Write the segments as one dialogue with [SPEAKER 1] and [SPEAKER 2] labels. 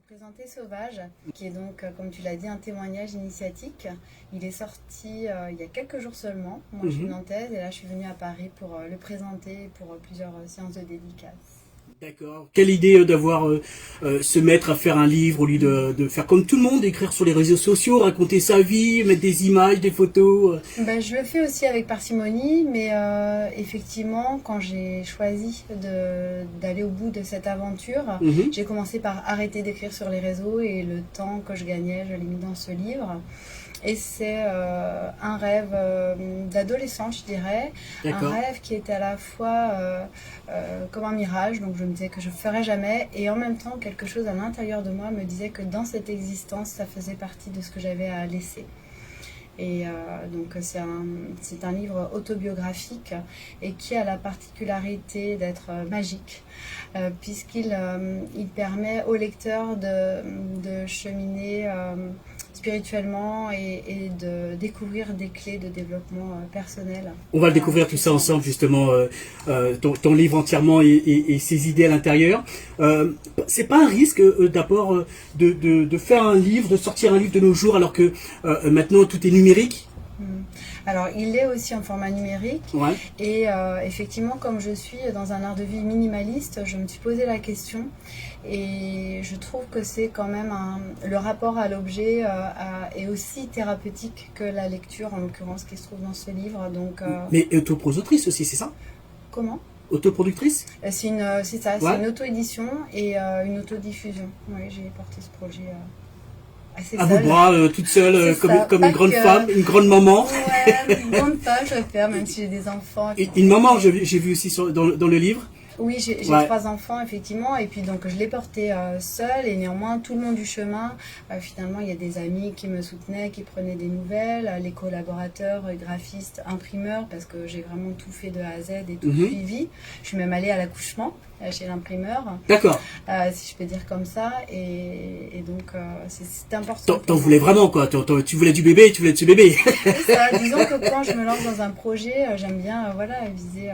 [SPEAKER 1] Présenter Sauvage, qui est donc, comme tu l'as dit, un témoignage initiatique. Il est sorti il y a quelques jours seulement. Moi, je suis nantaise et là, je suis venue à Paris pour le présenter pour plusieurs séances de dédicace.
[SPEAKER 2] D'accord. Quelle idée d'avoir se mettre à faire un livre au lieu de faire comme tout le monde, écrire sur les réseaux sociaux, raconter sa vie, mettre des images, des photos.
[SPEAKER 1] Je le fais aussi avec parcimonie, mais effectivement, quand j'ai choisi d'aller au bout de cette aventure, j'ai commencé par arrêter d'écrire sur les réseaux et le temps que je gagnais, je l'ai mis dans ce livre. Et c'est un rêve d'adolescent, je dirais. Un rêve qui était à la fois comme un mirage, donc je me disais que je ne ferais jamais, et en même temps quelque chose à l'intérieur de moi me disait que dans cette existence, ça faisait partie de ce que j'avais à laisser. Et donc c'est un livre autobiographique et qui a la particularité d'être magique, puisqu'il il permet au lecteur de cheminer spirituellement et de découvrir des clés de développement personnel.
[SPEAKER 2] On va le découvrir tout ça ensemble, justement, ton livre entièrement et ses idées à l'intérieur. C'est pas un risque d'abord de faire un livre, de sortir un livre de nos jours alors que maintenant tout est numérique?
[SPEAKER 1] Alors, il est aussi en format numérique.
[SPEAKER 2] Ouais.
[SPEAKER 1] Et effectivement, comme je suis dans un art de vie minimaliste, je me suis posé la question. Et je trouve que c'est quand même le rapport à l'objet est aussi thérapeutique que la lecture, en l'occurrence, qui se trouve dans ce livre. Donc,
[SPEAKER 2] mais autoproductrice aussi, c'est ça?
[SPEAKER 1] Comment?
[SPEAKER 2] Autoproductrice?
[SPEAKER 1] C'est ça, c'est une auto-édition et une autodiffusion. Oui, j'ai porté ce projet.
[SPEAKER 2] À bout de bras, toute seule, comme une grande femme, une grande maman.
[SPEAKER 1] Ouais, une grande femme, je vais faire, même si j'ai des enfants.
[SPEAKER 2] Une maman, j'ai vu aussi dans le livre.
[SPEAKER 1] Oui, j'ai 3 enfants, effectivement, et puis donc je l'ai porté seule, et néanmoins, tout le long du chemin, finalement, il y a des amis qui me soutenaient, qui prenaient des nouvelles, les collaborateurs, graphistes, imprimeurs, parce que j'ai vraiment tout fait de A à Z et tout suivi. Je suis même allée à l'accouchement chez l'imprimeur.
[SPEAKER 2] D'accord.
[SPEAKER 1] Si je peux dire comme ça, et donc c'est important.
[SPEAKER 2] T'en voulais vraiment, quoi. Tu voulais du bébé, tu voulais de ce bébé.
[SPEAKER 1] C'est ça. Disons que quand je me lance dans un projet, j'aime bien viser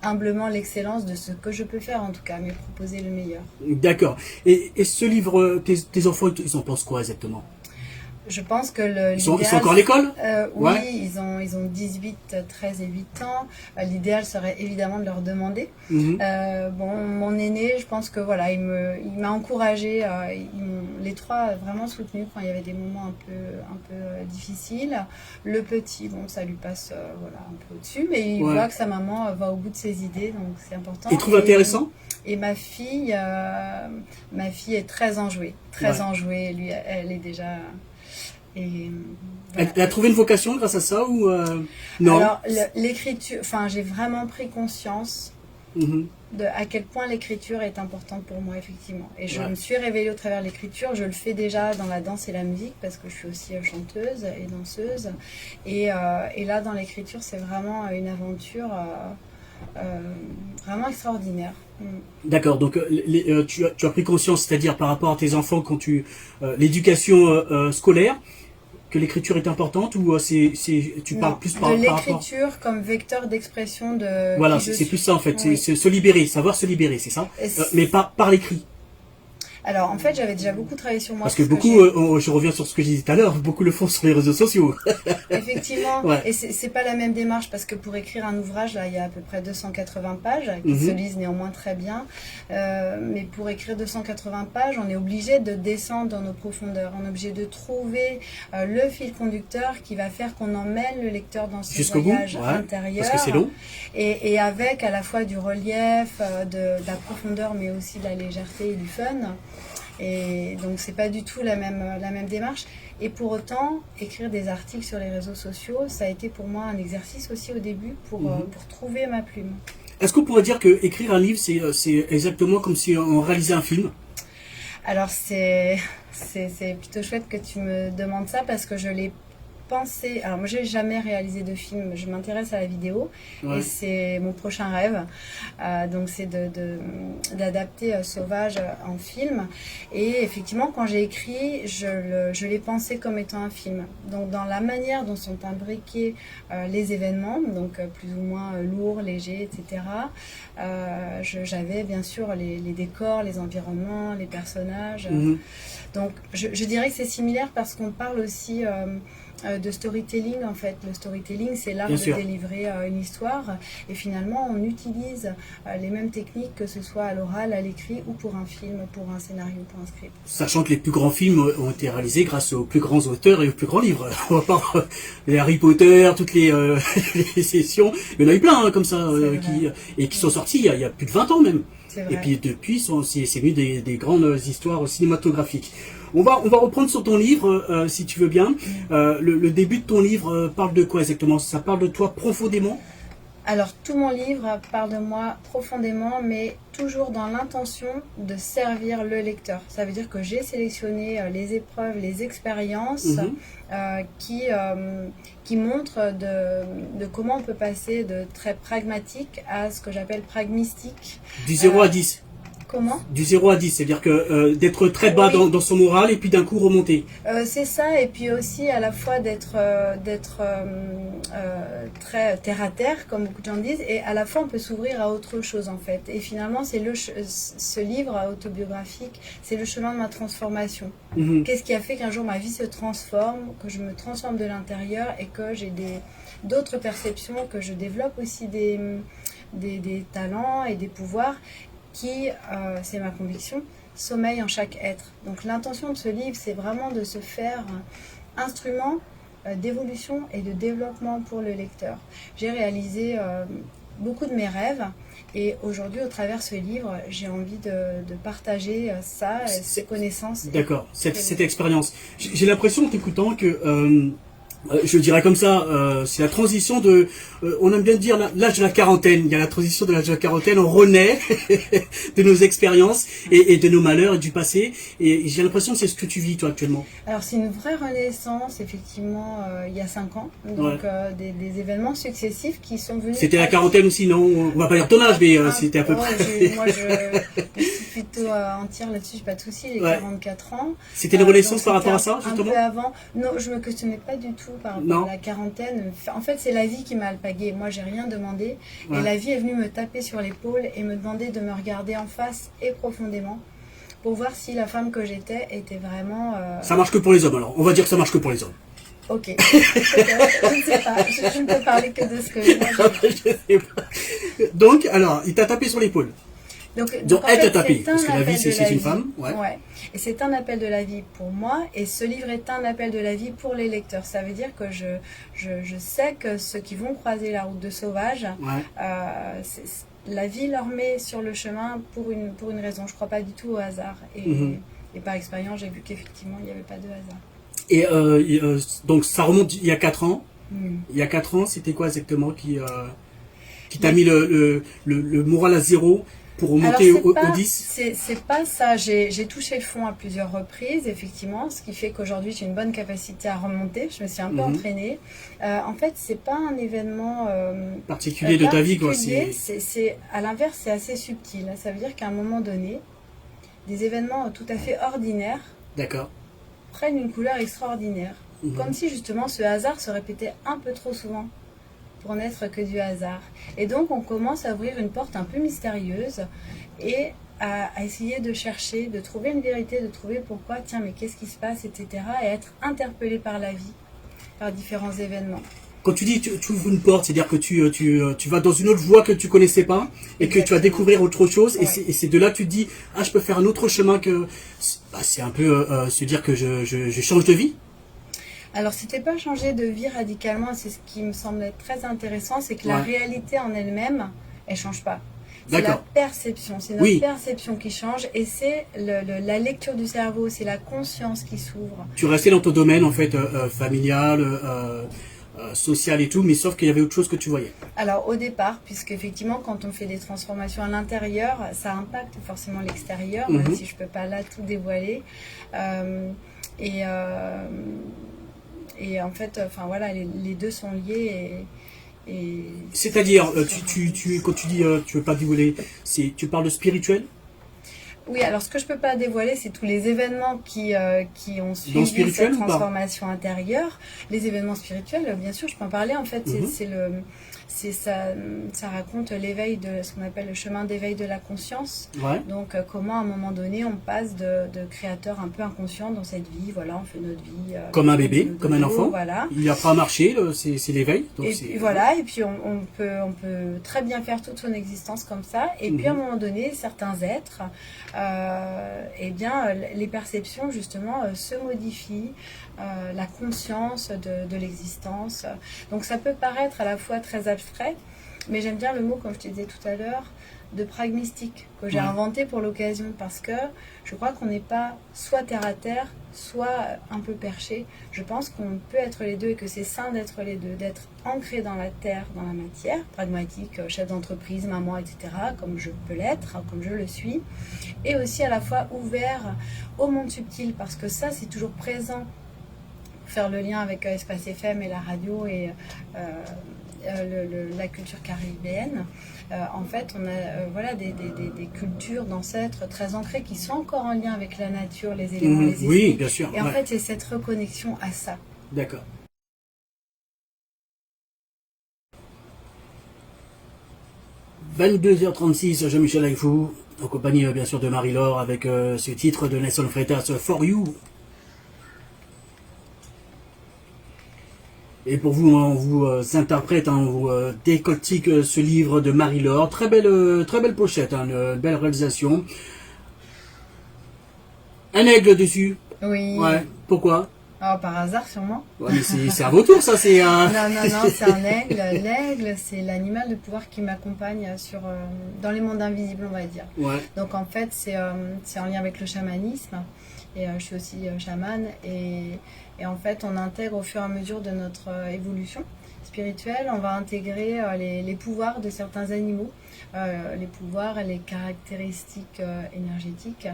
[SPEAKER 1] humblement l'excellence de ce que je peux faire, en tout cas, mais proposer le meilleur.
[SPEAKER 2] D'accord. Et ce livre, tes enfants, ils en pensent quoi exactement?
[SPEAKER 1] Je pense que
[SPEAKER 2] ils sont encore à l'école?
[SPEAKER 1] Oui, ouais. ils ont 18, 13 et 8 ans. L'idéal serait évidemment de leur demander. Mon aîné, je pense que voilà, il m'a encouragé. Les 3 vraiment soutenu quand il y avait des moments un peu difficiles. Le petit, ça lui passe un peu au-dessus, mais il voit que sa maman va au bout de ses idées, donc c'est important.
[SPEAKER 2] Il trouve intéressant?
[SPEAKER 1] Et ma fille est très enjouée, enjouée. Lui, elle est déjà. Et,
[SPEAKER 2] voilà. Elle a trouvé une vocation grâce à ça ou non?
[SPEAKER 1] Alors l'écriture, j'ai vraiment pris conscience de à quel point l'écriture est importante pour moi, effectivement. Et je me suis révélée au travers de l'écriture. Je le fais déjà dans la danse et la musique parce que je suis aussi chanteuse et danseuse. Et là, dans l'écriture, c'est vraiment une aventure vraiment extraordinaire.
[SPEAKER 2] D'accord, donc tu as pris conscience, c'est-à-dire par rapport à tes enfants, quand l'éducation scolaire, que l'écriture est importante, ou tu parles plus par rapport...
[SPEAKER 1] De l'écriture comme vecteur d'expression de...
[SPEAKER 2] Voilà, c'est plus ça en fait, oui. C'est se libérer, savoir se libérer, c'est ça, mais par l'écrit.
[SPEAKER 1] Alors, en fait, j'avais déjà beaucoup travaillé sur moi.
[SPEAKER 2] Parce que beaucoup, je reviens sur ce que je disais tout à l'heure, beaucoup le font sur les réseaux sociaux.
[SPEAKER 1] Effectivement, et c'est pas la même démarche, parce que pour écrire un ouvrage, là, il y a à peu près 280 pages, qui se lisent néanmoins très bien. Mais pour écrire 280 pages, on est obligé de descendre dans nos profondeurs. On est obligé de trouver le fil conducteur qui va faire qu'on emmène le lecteur dans ce voyage intérieur.
[SPEAKER 2] Parce que c'est long.
[SPEAKER 1] Et avec à la fois du relief, de la profondeur, mais aussi de la légèreté et du fun. Et donc c'est pas du tout la même démarche. Et pour autant, écrire des articles sur les réseaux sociaux, ça a été pour moi un exercice aussi au début pour trouver ma plume.
[SPEAKER 2] Est-ce qu'on pourrait dire que écrire un livre, c'est exactement comme si on réalisait un film?
[SPEAKER 1] Alors c'est plutôt chouette que tu me demandes ça, parce que je l'ai pensé, alors moi j'ai jamais réalisé de film, je m'intéresse à la vidéo et c'est mon prochain rêve, donc c'est d'adapter Sauvage en film. Et effectivement, quand j'ai écrit, je l'ai pensé comme étant un film. Donc dans la manière dont sont imbriqués les événements, donc plus ou moins lourds, légers, etc. J'avais bien sûr les décors, les environnements, les personnages. Donc je dirais que c'est similaire parce qu'on parle aussi de storytelling en fait. Le storytelling, c'est l'art de délivrer une histoire et finalement on utilise les mêmes techniques que ce soit à l'oral, à l'écrit ou pour un film, pour un scénario, pour un script.
[SPEAKER 2] Sachant que les plus grands films ont été réalisés grâce aux plus grands auteurs et aux plus grands livres. On va pas les Harry Potter, toutes les sessions, il y en a eu plein comme ça qui sont sortis il y a plus de 20 ans même. Et puis depuis, c'est venu des grandes histoires cinématographiques. On va reprendre sur ton livre, si tu veux bien. Le début de ton livre parle de quoi exactement? Ça parle de toi profondément?
[SPEAKER 1] Alors, tout mon livre parle de moi profondément, mais toujours dans l'intention de servir le lecteur. Ça veut dire que j'ai sélectionné les épreuves, les expériences qui montrent de comment on peut passer de très pragmatique à ce que j'appelle pragmistique.
[SPEAKER 2] Du 0 à 10.
[SPEAKER 1] Comment?
[SPEAKER 2] Du 0 à 10, c'est-à-dire que d'être très bas dans son moral et puis d'un coup remonter.
[SPEAKER 1] C'est ça, et puis aussi à la fois d'être très terre à terre, comme beaucoup de gens disent, et à la fois on peut s'ouvrir à autre chose en fait. Et finalement, c'est ce livre autobiographique, c'est le chemin de ma transformation. Qu'est-ce qui a fait qu'un jour ma vie se transforme, que je me transforme de l'intérieur et que j'ai d'autres perceptions, que je développe aussi des talents et des pouvoirs qui, c'est ma conviction, sommeille en chaque être. Donc l'intention de ce livre, c'est vraiment de se faire instrument d'évolution et de développement pour le lecteur. J'ai réalisé beaucoup de mes rêves et aujourd'hui, au travers de ce livre, j'ai envie de partager ça, ces connaissances.
[SPEAKER 2] D'accord, cette expérience. J'ai l'impression en t'écoutant que... je dirais comme ça, c'est la transition on aime bien dire l'âge de la quarantaine. Il y a la transition de l'âge de la quarantaine, on renaît de nos expériences et de nos malheurs et du passé. Et j'ai l'impression que c'est ce que tu vis toi actuellement.
[SPEAKER 1] Alors c'est une vraie renaissance, effectivement, il y a 5 ans. Donc des événements successifs qui sont venus...
[SPEAKER 2] C'était la quarantaine aussi, non? On va pas dire ton âge, mais c'était à peu près...
[SPEAKER 1] Moi, je suis plutôt entière là-dessus, j'ai pas de soucis, j'ai 44 ans.
[SPEAKER 2] C'était une renaissance par rapport à ça, justement?
[SPEAKER 1] Un peu avant. Non, je me questionnais pas du tout par rapport à la quarantaine. En fait, c'est la vie qui m'a alpaguée. Moi, j'ai rien demandé. Et la vie est venue me taper sur l'épaule et me demander de me regarder en face et profondément pour voir si la femme que j'étais était vraiment...
[SPEAKER 2] Ça marche que pour les hommes, alors. On va dire que ça marche que pour les hommes.
[SPEAKER 1] Ok. Je ne sais pas. Je ne peux parler que de ce que moi
[SPEAKER 2] je sais pas. Donc, alors, il t'a tapé sur l'épaule.
[SPEAKER 1] Donc
[SPEAKER 2] elle t'a tapé, parce que la vie, c'est une femme.
[SPEAKER 1] Et c'est un appel de la vie pour moi, et ce livre est un appel de la vie pour les lecteurs. Ça veut dire que je sais que ceux qui vont croiser la route de Sauvage, la vie leur met sur le chemin pour une raison. Je ne crois pas du tout au hasard. Et par expérience, j'ai vu qu'effectivement, il n'y avait pas de hasard.
[SPEAKER 2] Et donc, ça remonte il y a 4 ans. Il y a 4 ans, c'était quoi exactement qui t'a mis le moral à zéro pour remonter au 10?
[SPEAKER 1] C'est pas ça. J'ai touché le fond à plusieurs reprises, effectivement, ce qui fait qu'aujourd'hui j'ai une bonne capacité à remonter. Je me suis un peu entraînée. En fait, c'est pas un événement
[SPEAKER 2] particulier de ta vie, quoi.
[SPEAKER 1] À l'inverse, c'est assez subtil. Ça veut dire qu'à un moment donné, des événements tout à fait ordinaires prennent une couleur extraordinaire. Comme si justement ce hasard se répétait un peu trop souvent pour n'être que du hasard. Et donc on commence à ouvrir une porte un peu mystérieuse et à essayer de chercher, de trouver une vérité, de trouver pourquoi, tiens mais qu'est-ce qui se passe, etc. Et être interpellé par la vie, par différents événements.
[SPEAKER 2] Quand tu dis tu ouvres une porte, c'est-à-dire que tu vas dans une autre voie que tu connaissais pas et que tu vas découvrir autre chose et c'est de là que tu te dis je peux faire un autre chemin que... c'est un peu se dire que je change de vie.
[SPEAKER 1] Alors, c'était pas changer de vie radicalement, c'est ce qui me semblait très intéressant, c'est que la réalité en elle-même, elle change pas. C'est la perception, c'est notre perception qui change et c'est la lecture du cerveau, c'est la conscience qui s'ouvre.
[SPEAKER 2] Tu restais dans ton domaine en fait familial, social et tout, mais sauf qu'il y avait autre chose que tu voyais.
[SPEAKER 1] Alors au départ, puisque effectivement quand on fait des transformations à l'intérieur, ça impacte forcément l'extérieur, même si je peux pas là tout dévoiler. Et en fait, enfin voilà, les deux sont liés.
[SPEAKER 2] C'est-à-dire, quand tu dis tu veux pas dévoiler, tu parles de spirituel?
[SPEAKER 1] Oui, alors ce que je peux pas dévoiler, c'est tous les événements qui ont suivi cette transformation intérieure. Les événements spirituels, bien sûr, je peux en parler. En fait, ça raconte l'éveil de ce qu'on appelle le chemin d'éveil de la conscience.
[SPEAKER 2] Ouais.
[SPEAKER 1] Donc, comment à un moment donné, on passe de créateur un peu inconscient dans cette vie. Voilà, on fait notre vie.
[SPEAKER 2] Comme un bébé, comme un enfant.
[SPEAKER 1] Voilà.
[SPEAKER 2] Il apprend à marcher, c'est l'éveil.
[SPEAKER 1] Et puis voilà, et puis on peut très bien faire toute son existence comme ça. Et puis à un moment donné, certains êtres, eh bien, les perceptions justement se modifient, la conscience de l'existence. Donc ça peut paraître à la fois très abstrait, mais j'aime bien le mot, comme je te disais tout à l'heure, de pragmatique, que j'ai inventé pour l'occasion, parce que je crois qu'on n'est pas soit terre à terre, soit un peu perché. Je pense qu'on peut être les deux et que c'est sain d'être les deux, d'être ancré dans la terre, dans la matière, pragmatique, chef d'entreprise, maman, etc., comme je peux l'être, comme je le suis, et aussi à la fois ouvert au monde subtil, parce que ça, c'est toujours présent. Faire le lien avec Espace FM et la radio et la culture caribéenne. En fait, on a voilà, des cultures d'ancêtres très ancrées qui sont encore en lien avec la nature, les éléments, les esprits.
[SPEAKER 2] Oui, bien sûr.
[SPEAKER 1] Et en fait, c'est cette reconnexion à ça.
[SPEAKER 2] D'accord. « 22h36, Jean-Michel avec vous, en compagnie bien sûr de Marie-Laure, avec ce titre de Nelson Freitas, For You. Et pour vous, on vous interprète, on vous décortique ce livre de Marie-Laure. Très belle pochette, une belle réalisation. Un aigle dessus.
[SPEAKER 1] Oui.
[SPEAKER 2] Ouais. Pourquoi?
[SPEAKER 1] Oh, par hasard, sûrement.
[SPEAKER 2] Ouais, mais c'est à vos tours, ça. C'est
[SPEAKER 1] Non, c'est un aigle. L'aigle, c'est l'animal de pouvoir qui m'accompagne dans les mondes invisibles, on va dire.
[SPEAKER 2] Ouais.
[SPEAKER 1] Donc, en fait, c'est en lien avec le chamanisme. Et je suis aussi chamane. Et en fait, on intègre au fur et à mesure de notre évolution spirituelle, on va intégrer les pouvoirs de certains animaux, les pouvoirs et les caractéristiques énergétiques.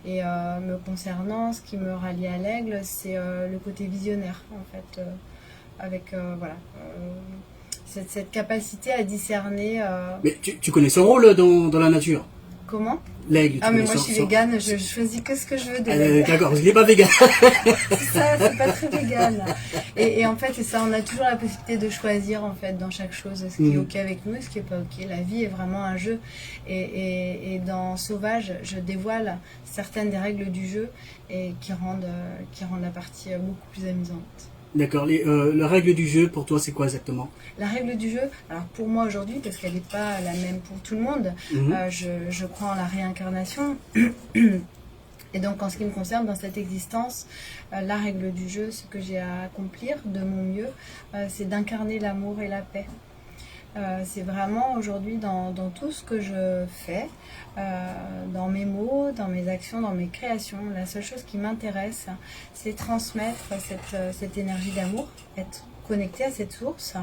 [SPEAKER 1] Et me concernant, ce qui me rallie à l'aigle, c'est le côté visionnaire, en fait, avec voilà, cette capacité à discerner.
[SPEAKER 2] Mais tu connais son rôle dans la nature?
[SPEAKER 1] Comment?
[SPEAKER 2] L'aigle.
[SPEAKER 1] Ah, mais moi je suis végane, je choisis que ce que je veux de l'aigle.
[SPEAKER 2] D'accord, je n'ai pas végane.
[SPEAKER 1] C'est ça, c'est pas très végane. Et en fait, c'est ça, on a toujours la possibilité de choisir en fait dans chaque chose ce qui est ok avec nous et ce qui est pas ok. La vie est vraiment un jeu. Et dans Sauvage, je dévoile certaines des règles du jeu et qui rendent la partie beaucoup plus amusante.
[SPEAKER 2] D'accord. La règle du jeu, pour toi, c'est quoi exactement?
[SPEAKER 1] La règle du jeu, alors pour moi aujourd'hui, parce qu'elle n'est pas la même pour tout le monde, je crois en la réincarnation. Et donc en ce qui me concerne, dans cette existence, la règle du jeu, ce que j'ai à accomplir de mon mieux, c'est d'incarner l'amour et la paix. C'est vraiment aujourd'hui dans tout ce que je fais, dans mes mots, dans mes actions, dans mes créations, la seule chose qui m'intéresse, c'est transmettre cette énergie d'amour, être connecté à cette source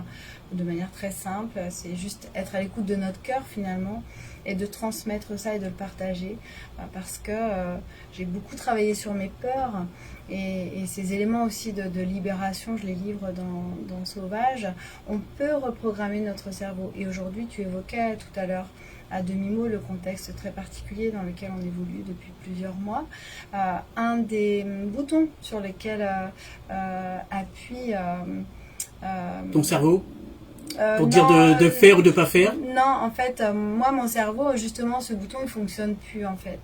[SPEAKER 1] de manière très simple, c'est juste être à l'écoute de notre cœur finalement et de transmettre ça et de le partager parce que j'ai beaucoup travaillé sur mes peurs et ces éléments aussi de libération, je les livre dans Sauvage. On peut reprogrammer notre cerveau et aujourd'hui tu évoquais tout à l'heure à demi-mot le contexte très particulier dans lequel on évolue depuis plusieurs mois. Un des boutons sur lesquels appuie
[SPEAKER 2] ton cerveau pour dire de faire ou de pas faire?
[SPEAKER 1] Non, en fait, moi, mon cerveau, justement, ce bouton, il fonctionne plus, en fait.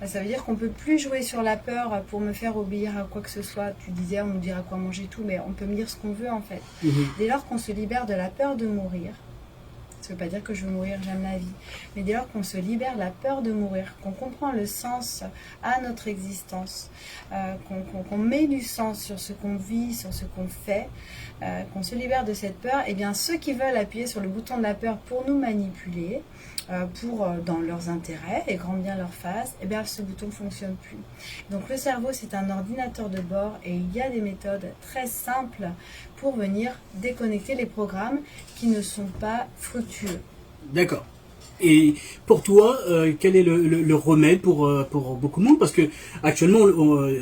[SPEAKER 1] Ça veut dire qu'on peut plus jouer sur la peur pour me faire obéir à quoi que ce soit. Tu disais, on nous dira quoi manger, tout, mais on peut me dire ce qu'on veut, en fait. Dès lors qu'on se libère de la peur de mourir, ça ne veut pas dire que je veux mourir, j'aime la vie. Mais dès lors qu'on se libère de la peur de mourir, qu'on comprend le sens à notre existence, qu'on met du sens sur ce qu'on vit, sur ce qu'on fait, qu'on se libère de cette peur, et bien ceux qui veulent appuyer sur le bouton de la peur pour nous manipuler, dans leurs intérêts et grandir leur face, et bien ce bouton ne fonctionne plus. Donc le cerveau, c'est un ordinateur de bord et il y a des méthodes très simples pour venir déconnecter les programmes qui ne sont pas fructueux.
[SPEAKER 2] D'accord. Et pour toi, quel est le remède pour beaucoup de monde? Parce que actuellement,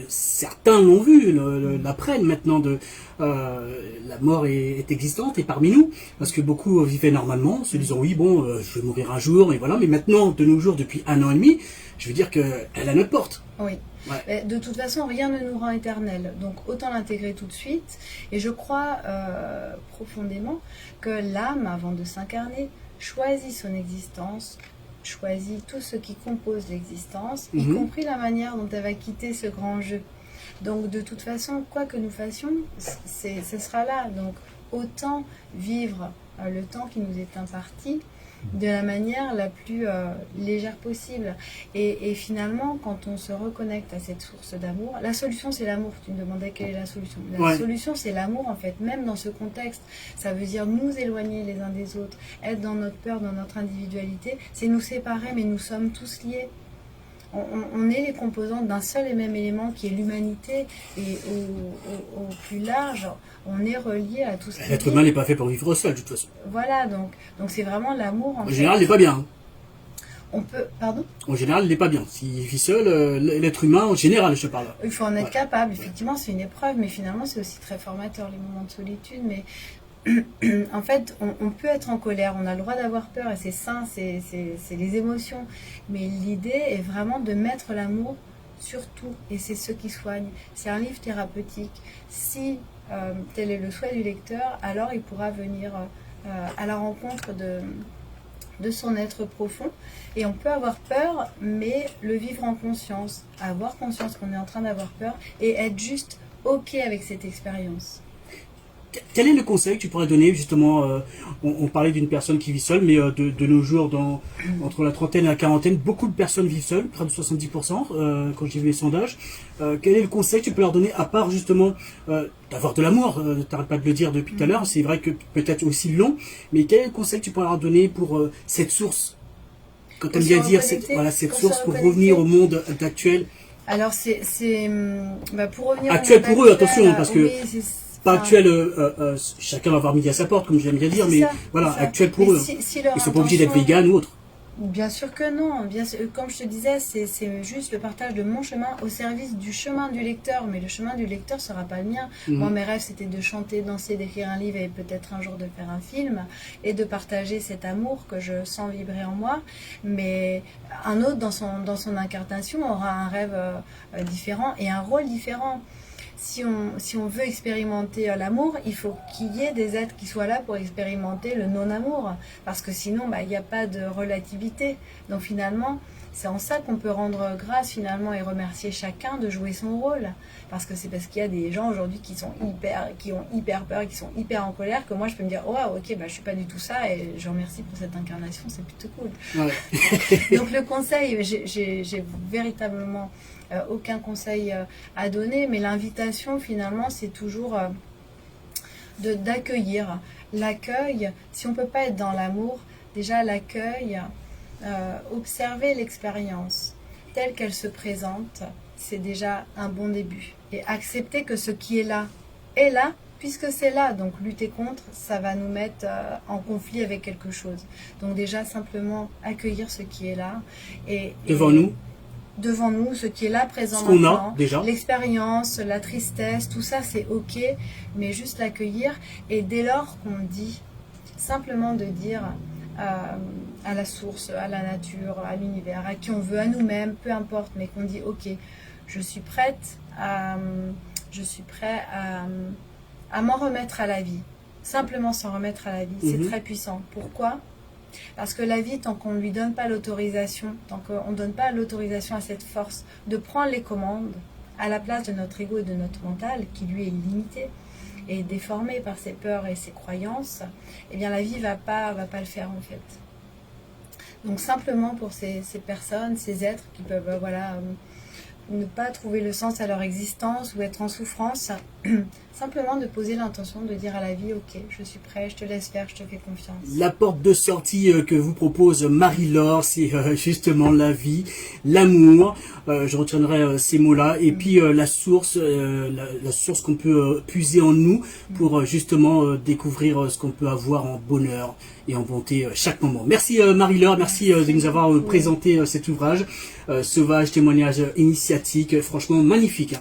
[SPEAKER 2] certains l'ont vu, l'apprennent maintenant la mort est existante et parmi nous, parce que beaucoup vivaient normalement, se disant oui bon, je vais mourir un jour, et voilà. Mais maintenant, de nos jours, depuis 1 an et demi, je veux dire qu'elle est à notre porte.
[SPEAKER 1] Oui.
[SPEAKER 2] Ouais.
[SPEAKER 1] Mais de toute façon, rien ne nous rend éternel. Donc autant l'intégrer tout de suite. Et je crois profondément que l'âme, avant de s'incarner, choisit son existence, choisit tout ce qui compose l'existence, y compris la manière dont elle va quitter ce grand jeu. Donc de toute façon, quoi que nous fassions, ce sera là. Donc autant vivre le temps qui nous est imparti de la manière la plus légère possible. Et finalement, quand on se reconnecte à cette source d'amour, la solution c'est l'amour. Tu me demandais quelle est la solution. La solution c'est l'amour en fait, même dans ce contexte. Ça veut dire nous éloigner les uns des autres, être dans notre peur, dans notre individualité. C'est nous séparer, mais nous sommes tous liés. On est les composantes d'un seul et même élément qui est l'humanité, et au plus large, on est relié à tout ce qui
[SPEAKER 2] L'être humain n'est pas fait pour vivre seul, de toute façon.
[SPEAKER 1] Voilà, donc c'est vraiment l'amour.
[SPEAKER 2] En général, il n'est pas bien.
[SPEAKER 1] On peut, pardon ?
[SPEAKER 2] En général, il n'est pas bien. S'il vit seul, l'être humain, en général, je parle.
[SPEAKER 1] Il faut en être capable, effectivement, c'est une épreuve, mais finalement, c'est aussi très formateur, les moments de solitude, mais en fait, on peut être en colère, on a le droit d'avoir peur et c'est sain, c'est les émotions. Mais l'idée est vraiment de mettre l'amour sur tout, et c'est ce qui soigne. C'est un livre thérapeutique. Si tel est le souhait du lecteur, alors il pourra venir à la rencontre de son être profond. Et on peut avoir peur, mais le vivre en conscience, avoir conscience qu'on est en train d'avoir peur et être juste OK avec cette expérience.
[SPEAKER 2] Quel est le conseil que tu pourrais donner justement on parlait d'une personne qui vit seule, mais de nos jours, entre la trentaine et la quarantaine, beaucoup de personnes vivent seules, près de 70%, quand j'ai vu les sondages. Quel est le conseil que tu peux leur donner, à part justement d'avoir de l'amour, t'arrêtes pas de le dire depuis tout à l'heure, c'est vrai que peut-être aussi long, mais quel est le conseil que tu pourrais leur donner pour cette source, quand tu aimes bien dire cette source pour revenir au monde actuel?
[SPEAKER 1] Alors pour revenir
[SPEAKER 2] actuel pour eux, attention, parce que
[SPEAKER 1] oui,
[SPEAKER 2] pas actuel, chacun va avoir midi à sa porte, comme j'aime bien dire, mais voilà, actuel pour eux. Ils ne sont pas obligés d'être véganes ou autre.
[SPEAKER 1] Bien sûr que non. Bien sûr, comme je te disais, c'est juste le partage de mon chemin au service du chemin du lecteur. Mais le chemin du lecteur ne sera pas le mien. Moi, mes rêves, c'était de chanter, danser, d'écrire un livre et peut-être un jour de faire un film et de partager cet amour que je sens vibrer en moi. Mais un autre, dans son incarnation, aura un rêve différent et un rôle différent. Si on veut expérimenter l'amour, il faut qu'il y ait des êtres qui soient là pour expérimenter le non-amour. Parce que sinon, il n'y a pas de relativité. Donc finalement, c'est en ça qu'on peut rendre grâce finalement et remercier chacun de jouer son rôle. Parce qu'il y a des gens aujourd'hui qui ont hyper peur, qui sont hyper en colère, que moi je peux me dire, oh ok, je suis pas du tout ça et je remercie pour cette incarnation, c'est plutôt cool. Ouais. Donc le conseil, j'ai véritablement aucun conseil à donner, mais l'invitation finalement c'est toujours d'accueillir. L'accueil, si on peut pas être dans l'amour, déjà l'accueil, observer l'expérience telle qu'elle se présente, c'est déjà un bon début. Et accepter que ce qui est là, puisque c'est là. Donc lutter contre, ça va nous mettre en conflit avec quelque chose. Donc déjà simplement accueillir ce qui est là. Devant nous, ce qui est là, présent maintenant, l'expérience, la tristesse, tout ça c'est ok, mais juste l'accueillir. Et dès lors qu'on dit, simplement de dire à la source, à la nature, à l'univers, à qui on veut, à nous-mêmes, peu importe, mais qu'on dit ok, je suis prêt à m'en remettre à la vie. Simplement s'en remettre à la vie, c'est très puissant. Pourquoi ? Parce que la vie, tant qu'on ne lui donne pas l'autorisation, tant qu'on ne donne pas l'autorisation à cette force de prendre les commandes à la place de notre ego et de notre mental, qui lui est limité et déformé par ses peurs et ses croyances, eh bien la vie va pas le faire en fait. Donc simplement pour ces personnes, ces êtres qui peuvent ne pas trouver le sens à leur existence ou être en souffrance, simplement de poser l'intention de dire à la vie, ok, je suis prêt, je te laisse faire, je te fais confiance.
[SPEAKER 2] La porte de sortie que vous propose Marie-Laure, c'est justement la vie, l'amour. Je retiendrai ces mots-là. Et puis la source qu'on peut puiser en nous pour justement découvrir ce qu'on peut avoir en bonheur et en bonté chaque moment. Merci Marie-Laure, merci de nous avoir présenté cet ouvrage, Sauvage, témoignage initiatique, franchement magnifique.